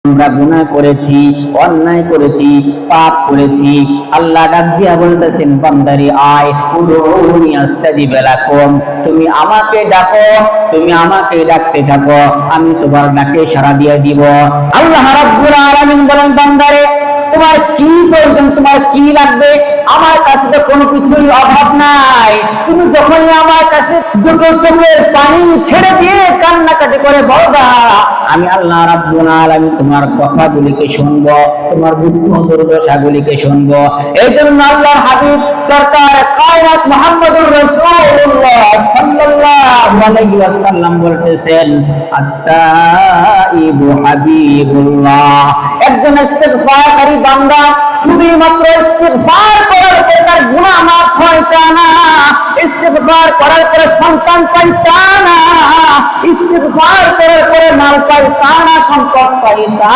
আমরা গুনাহ করেছি, অন্যায় করেছি, পাপ করেছি। আল্লাহ ডাক দিয়া বলতেছেন, বান্দারে আয়, উদউনি আস্তাজিব লাকুম, তুমি আমাকে ডাকো, তুমি আমাকে ডাকতে থাকো, আমি তোমার ডাকে সাড়া দিয়ে দিব। আল্লাহ রাব্বুল আলামিন বলেন, বান্দারে তোমার কি প্রয়োজন, তোমার কি লাগবে? আমার কাছে তো কোনো কিছুই অভাব নাই। তুমি যখনই আমার কাছে দুটো চোখের পানি ছেড়ে দিয়ে কান্নাকাটি করে বলবা, আমি আল্লাহ রাব্বুল আলামিন তোমার কথাগুলিকে শুনবো, তোমার দুঃখ দুর্দশাগুলিকে শুনবো। এই জন্য আল্লাহর হাবিব সরকার কায়নাত মুহাম্মদুর রাসূলুল্লাহ সাল্লাল্লাহু আলাইহি ওয়াসাল্লাম বলতেছেন, আত-তাইবু হাবিবুল্লাহ, একজন ইস্তিগফারকারী বান্দা শুধুমাত্র ইস্তিগফার করার পরে তার গুনাহ মাফ হয় তা না, ইস্তিগফার করার পরে সন্তান পায় তা না, ইস্তিগফার করার পরে মাল পায় তা না, সম্পদ পায় তা